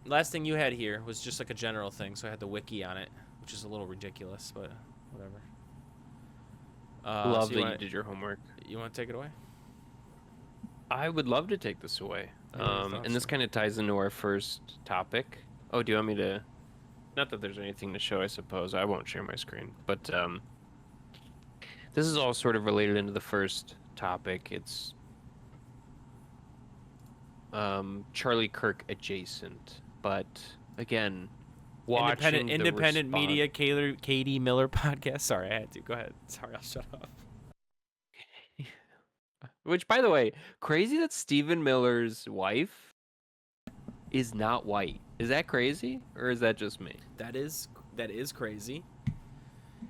last thing you had here was just like a general thing, so I had the wiki on it, which is a little ridiculous, but whatever. So Love that you did your homework. you want to take it away? I would love to take this away. What are your And thoughts this there? kind of ties into our first topic. Oh, do you want me to? Not that there's anything to show, I suppose. I won't share my screen, but this is all sort of related into the first topic. It's Charlie Kirk adjacent, but again, watching the Independent response. media, Katie Miller podcast. Sorry, I had to. Go ahead. Sorry, I'll shut up. Which, by the way, crazy that Stephen Miller's wife is not white. Is that crazy, or is that just me? That is crazy.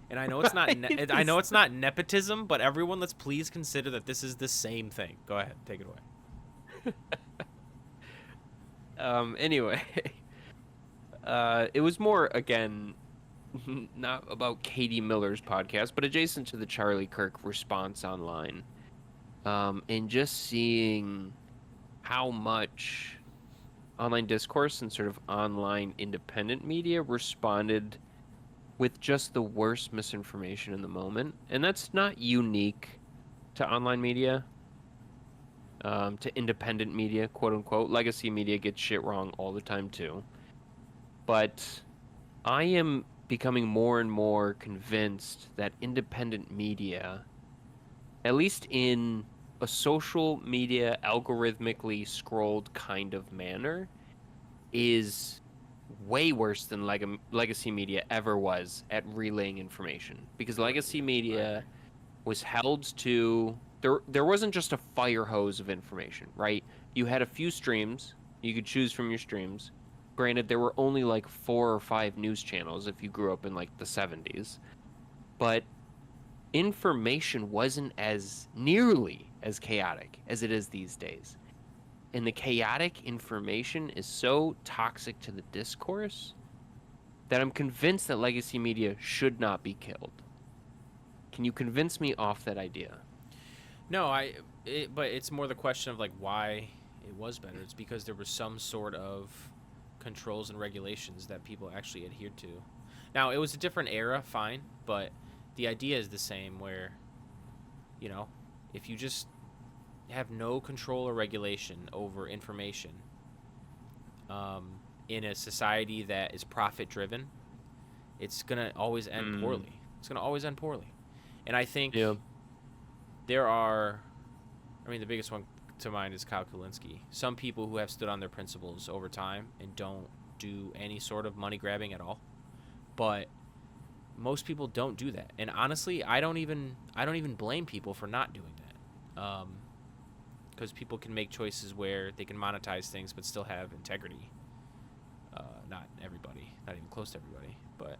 And I know it's not Right? I know it's not nepotism, but everyone, let's please consider that this is the same thing. Go ahead, take it away. Anyway, it was more again not about Katie Miller's podcast, but adjacent to the Charlie Kirk response online, and just seeing how much online discourse and sort of online independent media responded with just the worst misinformation in the moment. And that's not unique to online media, to independent media, quote unquote. Legacy media gets shit wrong all the time too. But I am becoming more and more convinced that independent media, at least in a social media algorithmically scrolled kind of manner, is way worse than legacy media ever was at relaying information. Because legacy media was held to there wasn't just a fire hose of information, right? You had a few streams, you could choose from your streams. Granted, there were only like 4 or 5 news channels if you grew up in like the 70s. But information wasn't as nearly as chaotic as it is these days. And the chaotic information is so toxic to the discourse that I'm convinced that legacy media should not be killed. Can you convince me off that idea? No, but it's more the question of like why it was better. It's because there was some sort of controls and regulations that people actually adhered to. Now, it was a different era, fine, but the idea is the same where, you know, if you just have no control or regulation over information in a society that is profit driven, it's going to always end poorly. It's going to always end poorly. And I think Yeah. there are, I mean, the biggest one to mind is Kyle Kulinski. Some people who have stood on their principles over time and don't do any sort of money grabbing at all. But most people don't do that. And honestly, I don't even blame people for not doing that. Because people can make choices where they can monetize things but still have integrity. Not everybody, not even close to everybody, but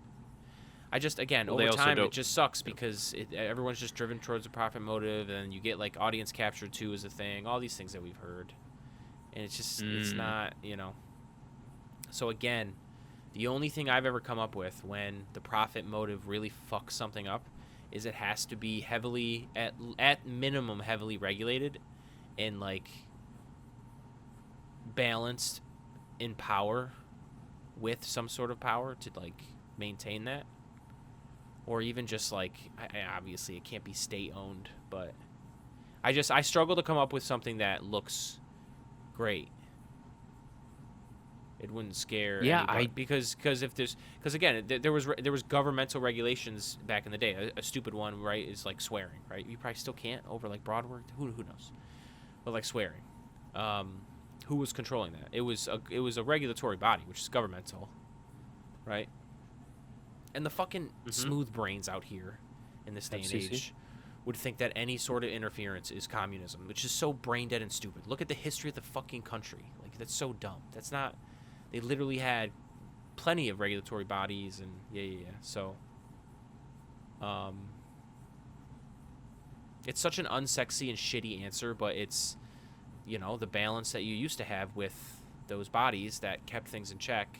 I just, again, Well, over they also time, don't. it just sucks because everyone's just driven towards a profit motive, and you get like audience capture too as a thing. All these things that we've heard, and it's just it's not, you know. So again, the only thing I've ever come up with when the profit motive really fucks something up is it has to be heavily, at minimum, heavily regulated, and like balanced in power with some sort of power to like maintain that. Or even just like, obviously it can't be state owned, but I struggle to come up with something that looks great. It wouldn't scare anybody because if there's, because again, there was governmental regulations back in the day. A stupid one, right, is like swearing, right? You probably still can't over like broad word. Who knows? But like swearing, who was controlling that? It was a regulatory body, which is governmental, right? And the fucking smooth brains out here in this day and age would think that any sort of interference is communism, which is so brain dead and stupid. Look at the history of the fucking country. Like, that's so dumb. That's not... They literally had plenty of regulatory bodies and... Yeah. So... It's such an unsexy and shitty answer, but it's, you know, the balance that you used to have with those bodies that kept things in check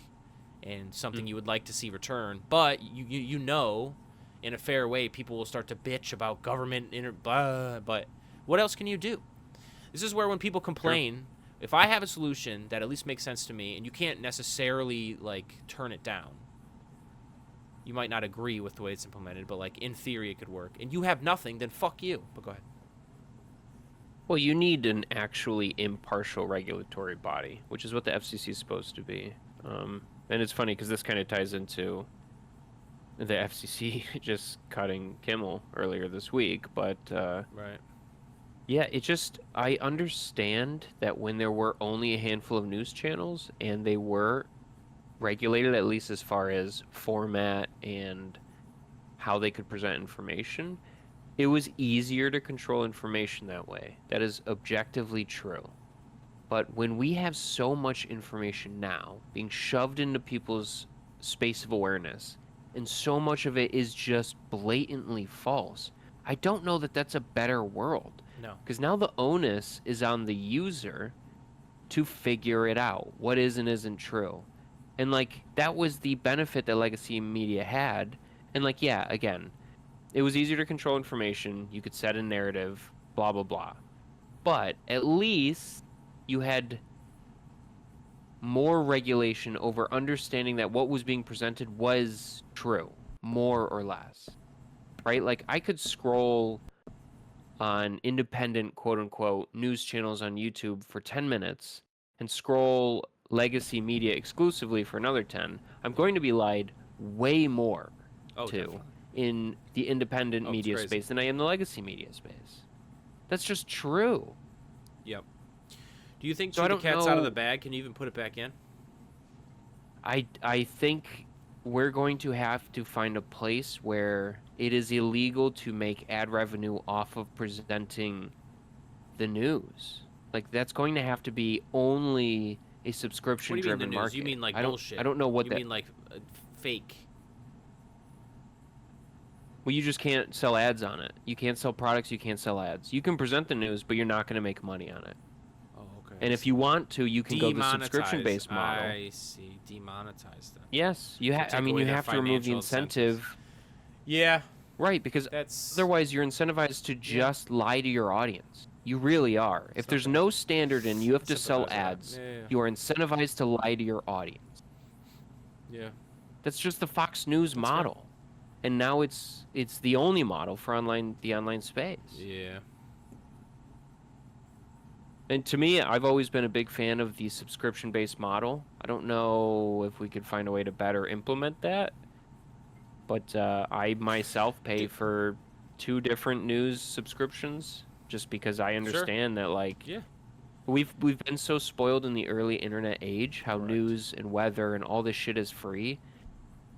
and something you would like to see return. But you know, in a fair way, people will start to bitch about government blah, but what else can you do? This is where when people complain If I have a solution that at least makes sense to me, and you can't necessarily like turn it down, you might not agree with the way it's implemented, but like in theory it could work, and you have nothing, then fuck you. But go ahead. Well, you need an actually impartial regulatory body, which is what the FCC is supposed to be. And it's funny because this kind of ties into the FCC just cutting Kimmel earlier this week. But Right. yeah, I understand that when there were only a handful of news channels and they were regulated, at least as far as format and how they could present information, it was easier to control information that way. That is objectively true. But when we have so much information now being shoved into people's space of awareness, and so much of it is just blatantly false, I don't know that that's a better world. No. Because now the onus is on the user to figure it out, what is and isn't true. And, like, that was the benefit that legacy media had. And, like, yeah, again, it was easier to control information. You could set a narrative, blah, blah, blah. But at least you had more regulation over understanding that what was being presented was true, more or less. Right? Like, I could scroll on independent, quote-unquote, news channels on YouTube for 10 minutes and scroll legacy media exclusively for another 10. I'm going to be lied way more to Definitely. in the independent media space than I am the legacy media space. That's just true. Yep. Do you think So the cat's out of the bag? Can you even put it back in? I think we're going to have to find a place where it is illegal to make ad revenue off of presenting the news. Like, that's going to have to be only a subscription-driven market. You mean like bullshit? I don't know what you mean like fake. Well, you just can't sell ads on it. You can't sell products. You can't sell ads. You can present the news, but you're not going to make money on it. Oh, okay. And if you want to, you can go the subscription-based model. I see. Demonetize them. Yes, you have. I mean, you have to remove the incentive. Incentives. Yeah. Right, because otherwise you're incentivized to just lie to your audience. You really are. If there's no standard and you have to sell ads, you are incentivized to lie to your audience. Yeah. That's just the Fox News model. Right. And now it's the only model for the online space. Yeah. And to me, I've always been a big fan of the subscription-based model. I don't know if we could find a way to better implement that. But I myself pay for 2 different news subscriptions just because I understand that, like, we've been so spoiled in the early internet age how news and weather and all this shit is free.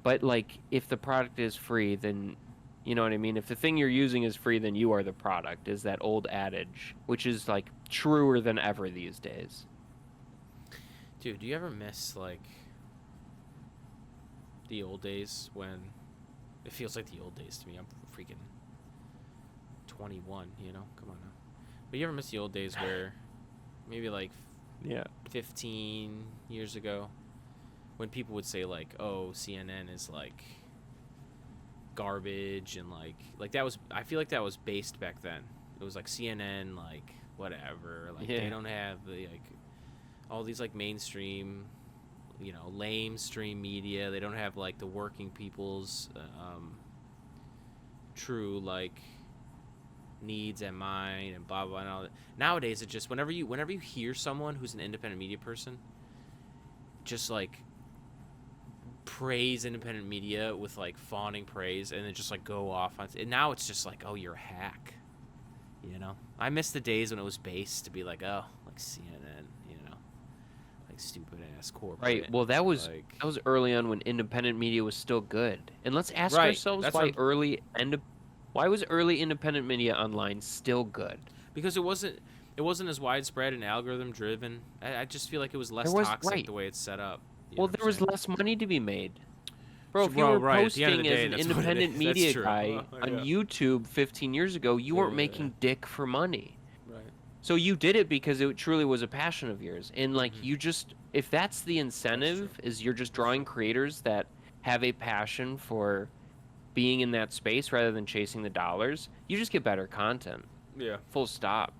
But, like, if the product is free, then, you know what I mean? If the thing you're using is free, then you are the product, is that old adage, which is, like, truer than ever these days. Dude, do you ever miss, like, the old days when... It feels like the old days to me. I'm freaking 21, you know? Come on now. But you ever miss the old days where maybe, like, 15 years ago, when people would say, like, oh, CNN is, like, garbage, and, like that was, I feel like that was based back then. It was, like, CNN, like, whatever. Like, they don't have, the, like, all these, like, mainstream, you know, lame stream media. They don't have, like, the working people's true, like, needs and mind and blah, blah, and all that. Nowadays, it just, whenever you hear someone who's an independent media person just, like, praise independent media with, like, fawning praise, and then just, like, go off on and now it's just like, oh, you're a hack, you know? I miss the days when it was based to be like, oh, like CNN, you know, like, stupid ass corporate. Right. Well, that was early on when independent media was still good. And let's ask ourselves why was early independent media online still good? Because it wasn't as widespread and algorithm driven. I just feel like it was less toxic the way it's set up. Well, there was less money to be made. Bro, if you were posting as an independent media guy on YouTube 15 years ago, you weren't making dick for money. Right. So you did it because it truly was a passion of yours. And, like, you just, if that's the incentive, is you're just drawing creators that have a passion for being in that space rather than chasing the dollars, you just get better content. Yeah. Full stop.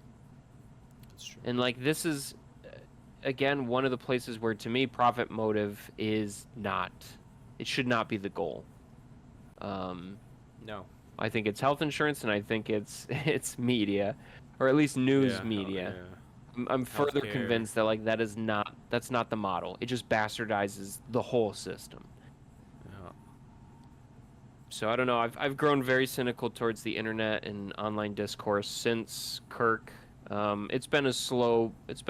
That's true. And, like, this is, again, one of the places where, to me, profit motive is not. It should not be the goal. No. I think it's health insurance, and I think it's media, or at least news media. I'm further Healthcare. convinced that like that's not the model. It just bastardizes the whole system. Yeah. So I don't know. I've grown very cynical towards the internet and online discourse since Kirk. It's been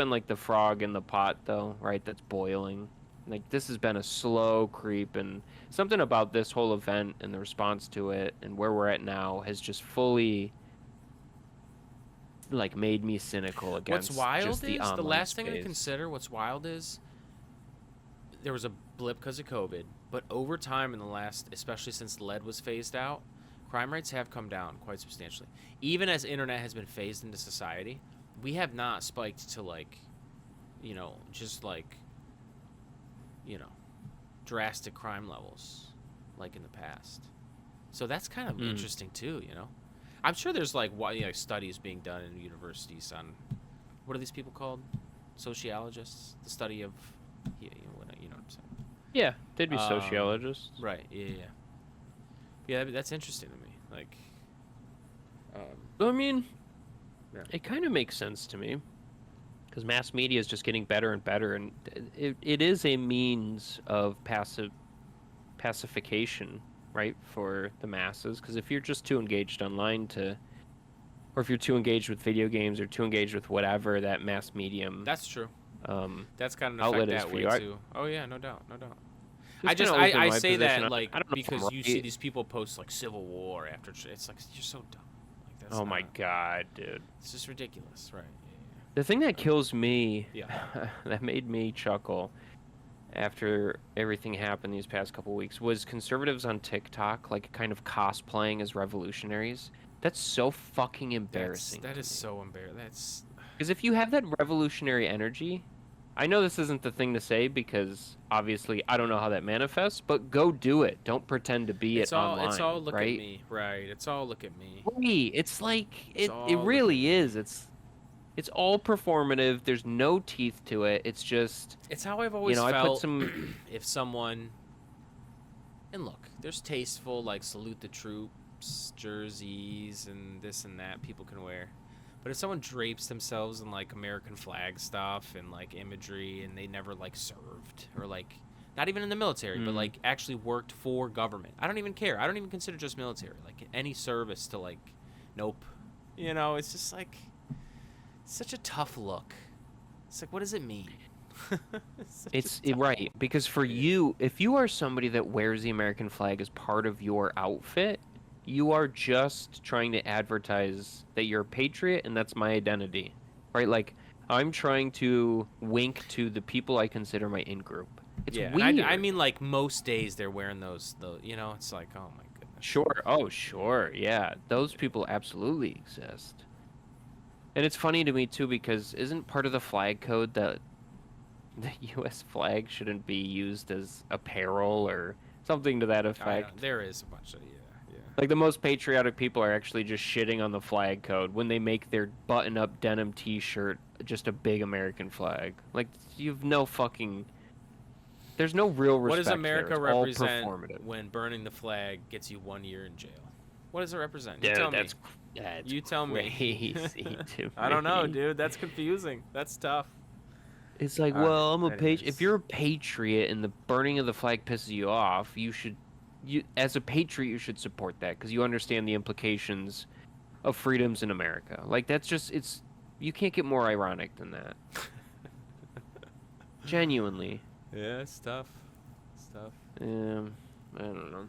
like the frog in the pot though, right? That's boiling. Like this has been a slow creep, and something about this whole event and the response to it and where we're at now has just fully like made me cynical against What's wild just the is online the last thing to space. consider. What's wild is there was a blip because of COVID, but over time in the last, especially since lead was phased out, crime rates have come down quite substantially. Even as internet has been phased into society, we have not spiked to like, just like, drastic crime levels like in the past. So that's kind of interesting too, I'm sure there's like studies being done in universities on what are these people called? Sociologists, the study of you know what I'm saying. Yeah, they'd be sociologists. Right. Yeah, that's interesting to me. Like I mean, it kind of makes sense to me because mass media is just getting better and better, and it is a means of pacification, right, for the masses. Because if you're just too engaged online or if you're too engaged with video games or too engaged with whatever that mass medium, that's true. That's kind of an outlet effect is that for way you. too. Oh yeah, no doubt. I I say that like I don't know if I'm because you right. see these people post like Civil War after it's like you're so dumb. Like that's Oh my not- god, dude. It's just ridiculous, right? The thing that kills me, Yeah. that made me chuckle after everything happened these past couple weeks was conservatives on TikTok, like kind of cosplaying as revolutionaries. That's so fucking embarrassing. That is so embarrassing. That's Because if you have that revolutionary energy, I know this isn't the thing to say because obviously I don't know how that manifests, but go do it. Don't pretend to be it online. It's all look right? at me, right? It's all look at me. Right. It's like It's it all really look at me. is. It's all performative. There's no teeth to it. It's just It's how I've always I felt. put some If someone, and look, there's tasteful like salute the troops jerseys and this and that people can wear, but if someone drapes themselves in like American flag stuff and like imagery and they never like served or like not even in the military but like actually worked for government, I don't even care. I don't even consider just military, like any service to like, nope. It's just like such a tough look. It's like, what does it mean? right, because for you, if you are somebody that wears the American flag as part of your outfit, you are just trying to advertise that you're a patriot and that's my identity, right? Like I'm trying to wink to the people I consider my in-group. It's weird. I mean, like most days they're wearing those. It's like, oh my goodness. Sure. Oh, sure. Yeah, those people absolutely exist. And it's funny to me too because isn't part of the flag code that the U.S. flag shouldn't be used as apparel or something to that effect? There is a bunch of yeah. Like the most patriotic people are actually just shitting on the flag code when they make their button-up denim T-shirt just a big American flag. Like you've no fucking. There's no real respect. What does America there. It's all represent performative. when burning the flag gets you 1 year in jail? What does it represent? Dude, Tell me. That's You tell me. crazy to I don't know, me. dude. That's confusing. That's tough. It's like, All well, I'm a right, patriot. anyways. If you're a patriot and the burning of the flag pisses you off, you as a patriot, you should support that because you understand the implications of freedoms in America. Like that's just you can't get more ironic than that. Genuinely. Yeah, it's tough. It's tough. I don't know.